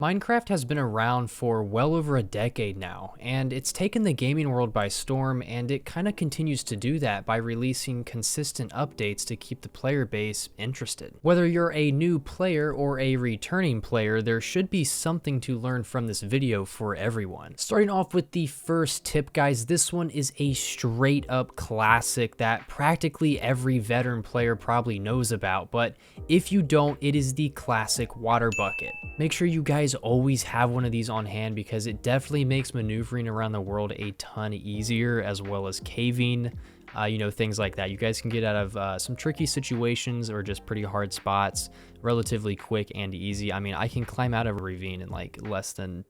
Minecraft has been around for well over a decade now, and it's taken the gaming world by storm, and it kind of continues to do that by releasing consistent updates to keep the player base interested. Whether you're a new player or a returning player, there should be something to learn from this video for everyone. Starting off with the first tip, guys, this one is a straight up classic that practically every veteran player probably knows about, but if you don't, it is the classic water bucket. Make sure you guys always have one of these on hand because it definitely makes maneuvering around the world a ton easier, as well as caving, things like that. You guys can get out of some tricky situations or just pretty hard spots relatively quick and easy. I mean, I can climb out of a ravine in like less than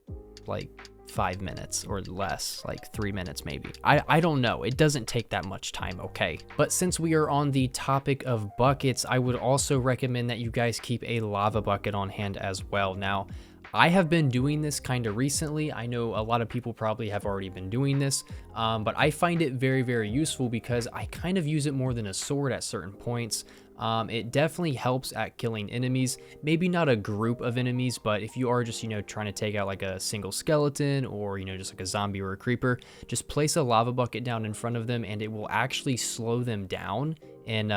5 minutes or less, like 3 minutes maybe. I don't know. It doesn't take that much time, okay? But since we are on the topic of buckets, I would also recommend that you guys keep a lava bucket on hand as well. Now, I have been doing this kind of recently. I know a lot of people probably have already been doing this, but I find it very, very useful because I kind of use it more than a sword at certain points. It definitely helps at killing enemies, maybe not a group of enemies, but if you are just, trying to take out like a single skeleton or, just like a zombie or a creeper, just place a lava bucket down in front of them and it will actually slow them down and,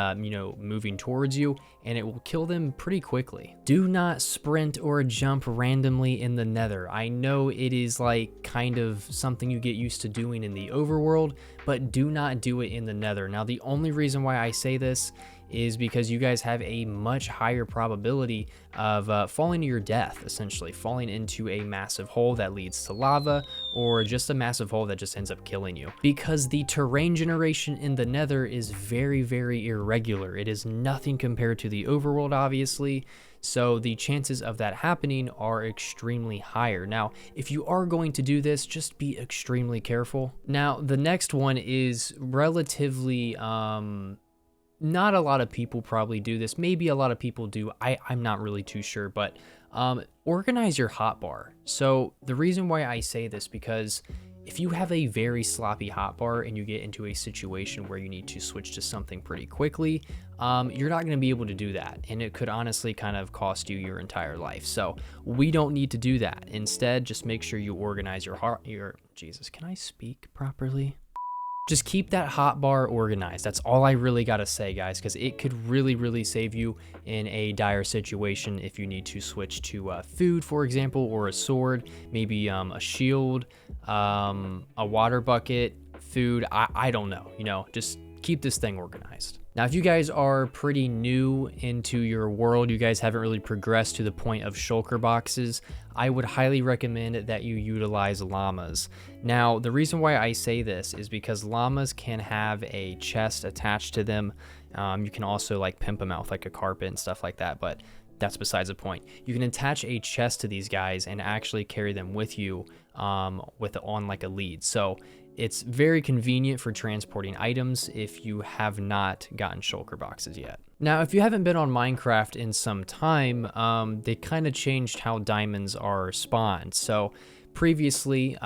moving towards you, and it will kill them pretty quickly. Do not sprint or jump randomly in the nether. I know it is like kind of something you get used to doing in the overworld, but do not do it in the nether. Now, the only reason why I say this is because you guys have a much higher probability of falling to your death, essentially falling into a massive hole that leads to lava, or just a massive hole that just ends up killing you. Because the terrain generation in the nether is very, very irregular. It is nothing compared to the overworld, obviously, so the chances of that happening are extremely higher. Now, if you are going to do this, just be extremely careful. Now, the next one is relatively not a lot of people probably do this. Maybe a lot of people do. I'm not really too sure, but organize your hotbar. So the reason why I say this, because if you have a very sloppy hotbar and you get into a situation where you need to switch to something pretty quickly, you're not going to be able to do that. And it could honestly kind of cost you your entire life. So we don't need to do that. Instead, just make sure you organize your Jesus, can I speak properly? Just keep that hotbar organized. That's all I really gotta say, guys, because it could really, really save you in a dire situation if you need to switch to food, for example, or a sword, maybe a shield, a water bucket, food. I don't know, just keep this thing organized. Now, if you guys are pretty new into your world, you guys haven't really progressed to the point of shulker boxes, I would highly recommend that you utilize llamas. Now, the reason why I say this is because llamas can have a chest attached to them. You can also like pimp them out with like a carpet and stuff like that, but that's besides the point. You can attach a chest to these guys and actually carry them with you on like a lead. So it's very convenient for transporting items if you have not gotten shulker boxes yet. Now, if you haven't been on Minecraft in some time, they kind of changed how diamonds are spawned. So previously,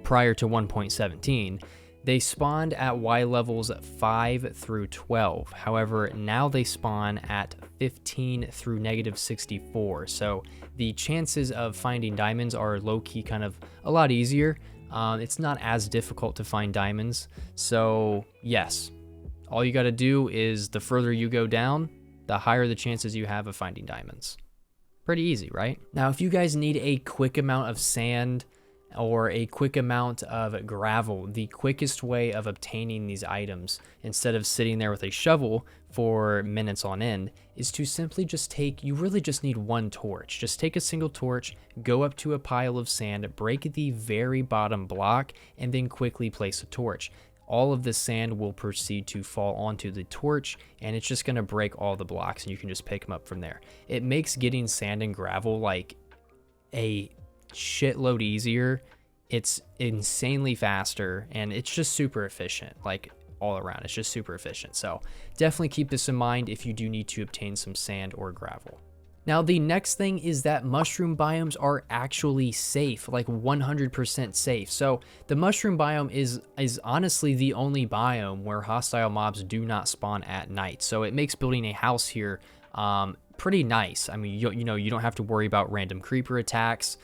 prior to 1.17, they spawned at Y levels 5 through 12. However, now they spawn at 15 through -64. So the chances of finding diamonds are low-key kind of a lot easier. It's not as difficult to find diamonds. So yes, all you got to do is the further you go down, the higher the chances you have of finding diamonds. Pretty easy, right? Now, if you guys need a quick amount of sand or a quick amount of gravel, the quickest way of obtaining these items, instead of sitting there with a shovel for minutes on end, is to simply just you really just need one torch. Just take a single torch, go up to a pile of sand, break the very bottom block, and then quickly place a torch. All of the sand will proceed to fall onto the torch, and it's just going to break all the blocks, and you can just pick them up from there. It makes getting sand and gravel like a shitload easier. It's insanely faster, and it's just super efficient, like all around. It's just super efficient. So definitely keep this in mind if you do need to obtain some sand or gravel. Now, the next thing is that mushroom biomes are actually safe, like 100% safe. So the mushroom biome is honestly the only biome where hostile mobs do not spawn at night. So it makes building a house here pretty nice. I mean, you know, you don't have to worry about random creeper attacks.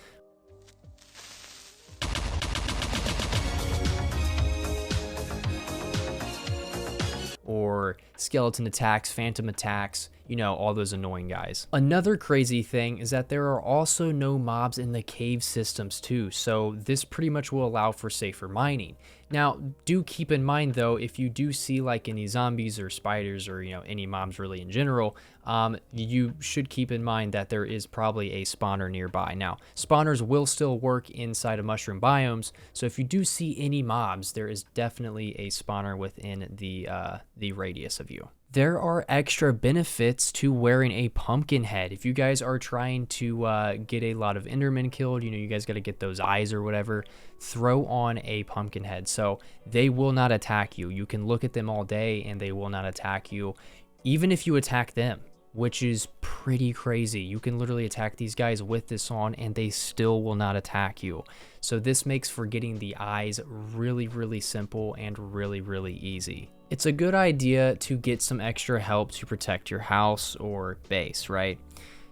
Or skeleton attacks, phantom attacks, you know, all those annoying guys. Another crazy thing is that there are also no mobs in the cave systems too, so this pretty much will allow for safer mining. Now, do keep in mind though, if you do see like any zombies or spiders or, you know, any mobs really in general, you should keep in mind that there is probably a spawner nearby. Now, spawners will still work inside of mushroom biomes, so if you do see any mobs, there is definitely a spawner within the radius of you. There are extra benefits to wearing a pumpkin head. If you guys are trying to get a lot of endermen killed, you know, you guys got to get those eyes or whatever, throw on a pumpkin head. So they will not attack you. You can look at them all day and they will not attack you, even if you attack them, which is pretty crazy. You can literally attack these guys with this on and they still will not attack you. So this makes for getting the eyes really, really simple and really, really easy. It's a good idea to get some extra help to protect your house or base, right?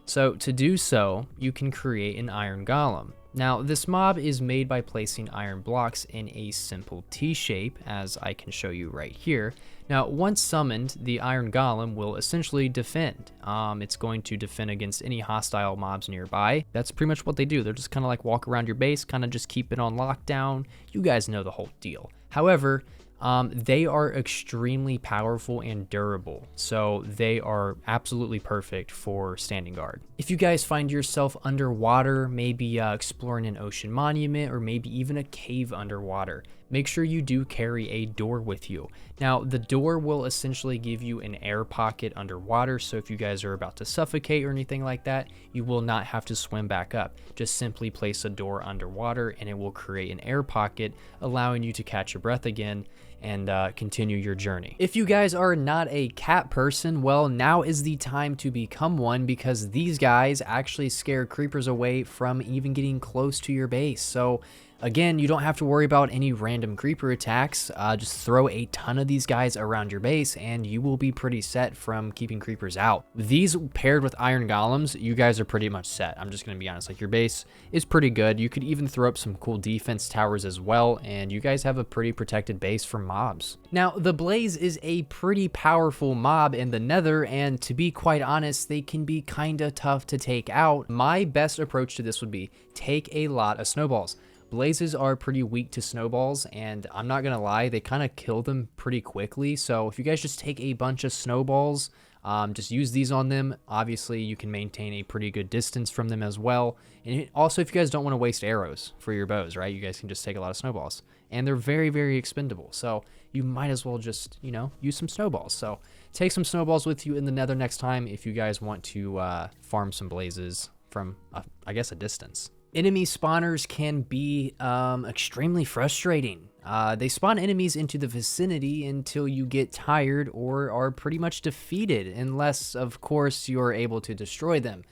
So to do so, you can create an iron golem. Now, this mob is made by placing iron blocks in a simple T shape, as I can show you right here. Now, once summoned, the iron golem will essentially defend. It's going to defend against any hostile mobs nearby. That's pretty much what they do. They're just kind of like walk around your base, kind of just keep it on lockdown. You guys know the whole deal. However, they are extremely powerful and durable, so they are absolutely perfect for standing guard. If you guys find yourself underwater, maybe exploring an ocean monument or maybe even a cave underwater, make sure you do carry a door with you. Now, the door will essentially give you an air pocket underwater, so if you guys are about to suffocate or anything like that, you will not have to swim back up. Just simply place a door underwater and it will create an air pocket, allowing you to catch your breath again and continue your journey. If you guys are not a cat person, well, now is the time to become one, because these guys actually scare creepers away from even getting close to your base. So again, you don't have to worry about any random creeper attacks. Just throw a ton of these guys around your base and you will be pretty set from keeping creepers out. These paired with iron golems, you guys are pretty much set. I'm just going to be honest, like your base is pretty good. You could even throw up some cool defense towers as well, and you guys have a pretty protected base from mobs. Now, the Blaze is a pretty powerful mob in the Nether, and to be quite honest, they can be kinda tough to take out. My best approach to this would be take a lot of snowballs. Blazes are pretty weak to snowballs, and I'm not gonna lie, they kind of kill them pretty quickly. So if you guys just take a bunch of snowballs, just use these on them. Obviously, you can maintain a pretty good distance from them as well. And also, if you guys don't want to waste arrows for your bows, right, you guys can just take a lot of snowballs. And they're very, very expendable. So you might as well just, you know, use some snowballs. So take some snowballs with you in the Nether next time if you guys want to farm some blazes from, I guess, a distance. Enemy spawners can be extremely frustrating. They spawn enemies into the vicinity until you get tired or are pretty much defeated, unless, of course, you're able to destroy them.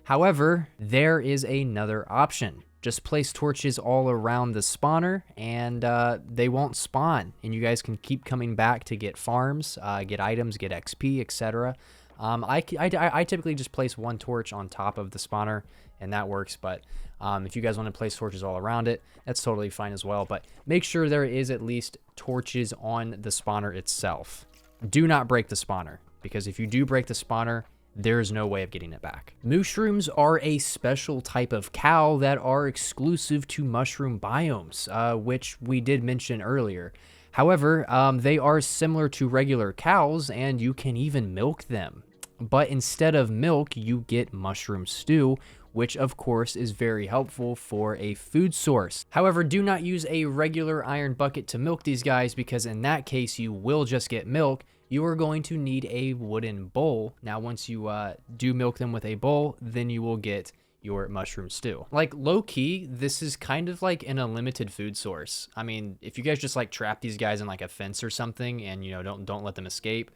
However, there is another option. Just place torches all around the spawner and they won't spawn, and you guys can keep coming back to get farms, get items, get XP, etc. I typically just place one torch on top of the spawner and that works, but if you guys want to place torches all around it, that's totally fine as well. But make sure there is at least torches on the spawner itself. Do not break the spawner, because if you do break the spawner, there's no way of getting it back. Mooshrooms are a special type of cow that are exclusive to mushroom biomes, which we did mention earlier. However, they are similar to regular cows, and you can even milk them. But instead of milk, you get mushroom stew, which of course is very helpful for a food source. However, do not use a regular iron bucket to milk these guys, because in that case, you will just get milk. You are going to need a wooden bowl. Now, once you do milk them with a bowl, then you will get your mushroom stew. Like, low-key, this is kind of like an unlimited food source. I mean, if you guys just like trap these guys in like a fence or something and, you know, don't let them escape,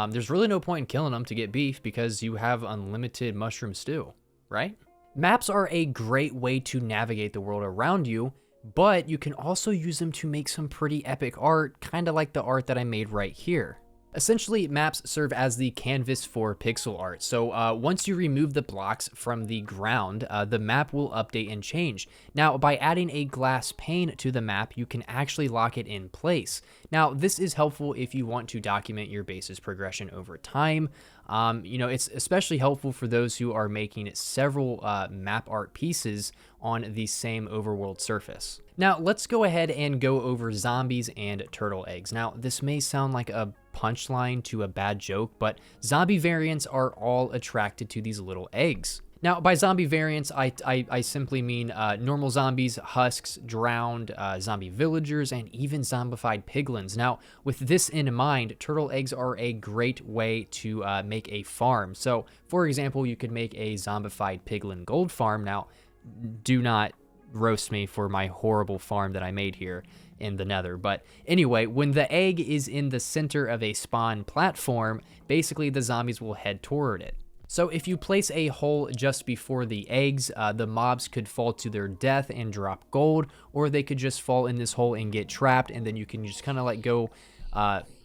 there's really no point in killing them to get beef, because you have unlimited mushroom stew, right? Maps are a great way to navigate the world around you, but you can also use them to make some pretty epic art, kind of like the art that I made right here. Essentially, maps serve as the canvas for pixel art. So once you remove the blocks from the ground, the map will update and change. Now, by adding a glass pane to the map, you can actually lock it in place. Now, this is helpful if you want to document your base's progression over time. It's especially helpful for those who are making several map art pieces on the same overworld surface. Now, let's go ahead and go over zombies and turtle eggs. Now, this may sound like a punchline to a bad joke, but zombie variants are all attracted to these little eggs. Now, by zombie variants, I simply mean normal zombies, husks, drowned, zombie villagers, and even zombified piglins. Now, with this in mind, turtle eggs are a great way to make a farm. So, for example, you could make a zombified piglin gold farm. Now, do not roast me for my horrible farm that I made here in the nether. But anyway, when the egg is in the center of a spawn platform, basically the zombies will head toward it. So if you place a hole just before the eggs, the mobs could fall to their death and drop gold, or they could just fall in this hole and get trapped, and then you can just kind of like go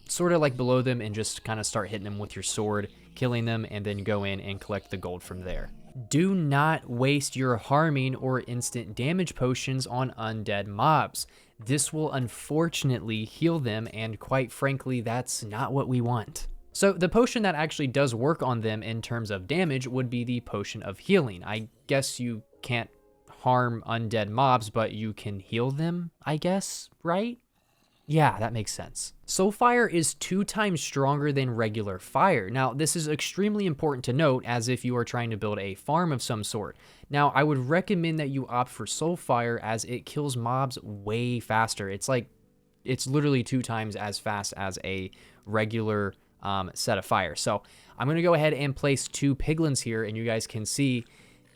sort of like below them and just kind of start hitting them with your sword, killing them, and then go in and collect the gold from there. Do not waste your harming or instant damage potions on undead mobs. This will unfortunately heal them, and quite frankly, that's not what we want. So the potion that actually does work on them in terms of damage would be the potion of healing. I guess you can't harm undead mobs, but you can heal them, I guess, right? Yeah, that makes sense. Soul Fire is 2 times stronger than regular fire. Now, this is extremely important to note as if you are trying to build a farm of some sort. Now, I would recommend that you opt for Soul Fire as it kills mobs way faster. It's literally 2 times as fast as a regular set of fire. So I'm going to go ahead and place 2 piglins here, and you guys can see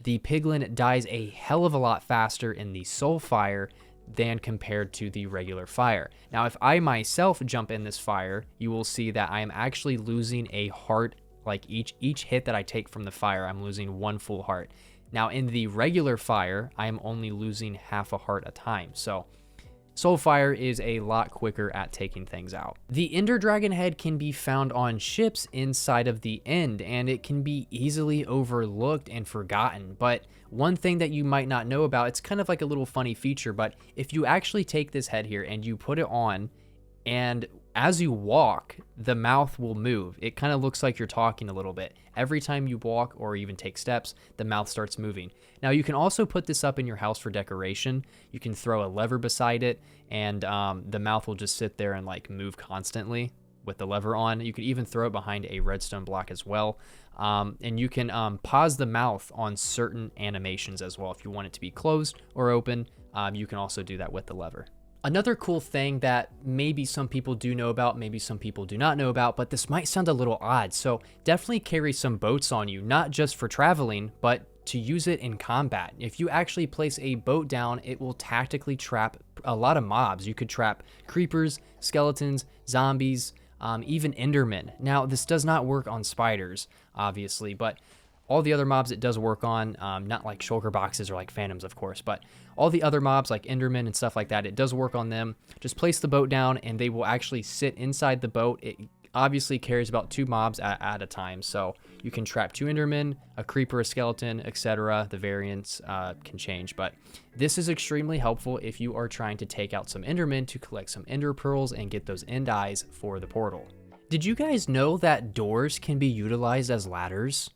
the piglin dies a hell of a lot faster in the Soul Fire than compared to the regular fire. Now, if I myself jump in this fire, you will see that I am actually losing a heart. Like each hit that I take from the fire, I'm losing 1 full heart. Now, in the regular fire, I am only losing half a heart a time. So Soul Fire is a lot quicker at taking things out. The Ender Dragon head can be found on ships inside of the end, and it can be easily overlooked and forgotten. But one thing that you might not know about, it's kind of like a little funny feature, but if you actually take this head here and you put it on, and as you walk, the mouth will move. It kind of looks like you're talking a little bit. Every time you walk or even take steps, the mouth starts moving. Now, you can also put this up in your house for decoration. You can throw a lever beside it, and the mouth will just sit there and like move constantly with the lever on. You could even throw it behind a redstone block as well. And you can pause the mouth on certain animations as well. If you want it to be closed or open, you can also do that with the lever. Another cool thing that maybe some people do know about, maybe some people do not know about, but this might sound a little odd. So definitely carry some boats on you, not just for traveling, but to use it in combat. If you actually place a boat down, it will tactically trap a lot of mobs. You could trap creepers, skeletons, zombies, even endermen. Now, this does not work on spiders, obviously, but all the other mobs it does work on, not like shulker boxes or like phantoms, of course, but all the other mobs like endermen and stuff like that, it does work on them. Just place the boat down and they will actually sit inside the boat. It obviously carries about 2 mobs at a time, so you can trap 2 endermen, a creeper, a skeleton, etc. The variants can change, but this is extremely helpful if you are trying to take out some endermen to collect some ender pearls and get those end eyes for the portal. Did you guys know that doors can be utilized as ladders?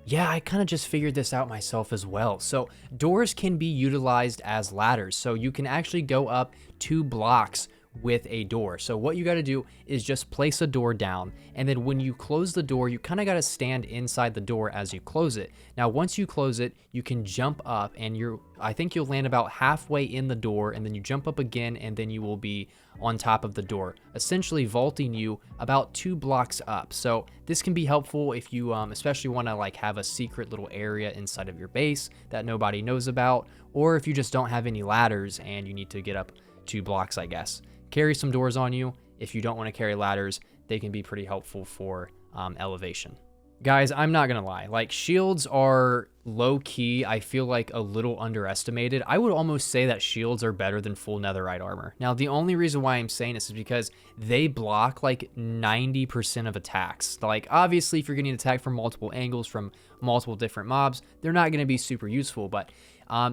Yeah, I kind of just figured this out myself as well. So doors can be utilized as ladders. So you can actually go up 2 blocks with a door. So what you got to do is just place a door down, and then when you close the door, you kind of got to stand inside the door as you close it. Now, once you close it, you can jump up, and I think you'll land about halfway in the door, and then you jump up again, and then you will be on top of the door, essentially vaulting you about 2 blocks up. So this can be helpful if you especially want to like have a secret little area inside of your base that nobody knows about, or if you just don't have any ladders and you need to get up 2 blocks, I guess. Carry some doors on you. If you don't want to carry ladders, they can be pretty helpful for elevation. Guys, I'm not gonna lie, like shields are low key, I feel like a little underestimated. I would almost say that shields are better than full netherite armor. Now, the only reason why I'm saying this is because they block like 90% of attacks. Like, obviously, if you're getting attacked from multiple angles from multiple different mobs, they're not going to be super useful, but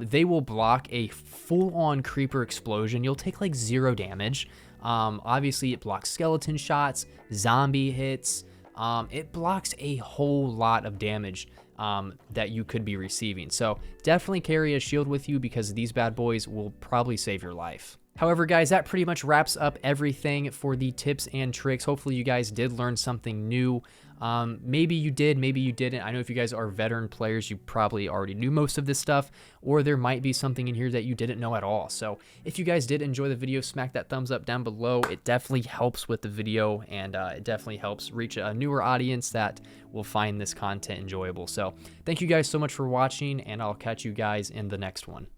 they will block a full-on creeper explosion. You'll take like 0 damage. Obviously, it blocks skeleton shots, zombie hits. It blocks a whole lot of damage that you could be receiving. So definitely carry a shield with you because these bad boys will probably save your life. However, guys, that pretty much wraps up everything for the tips and tricks. Hopefully you guys did learn something new. Maybe you did, maybe you didn't. I know if you guys are veteran players, you probably already knew most of this stuff, or there might be something in here that you didn't know at all. So if you guys did enjoy the video, smack that thumbs up down below. It definitely helps with the video, and it definitely helps reach a newer audience that will find this content enjoyable. So thank you guys so much for watching, and I'll catch you guys in the next one.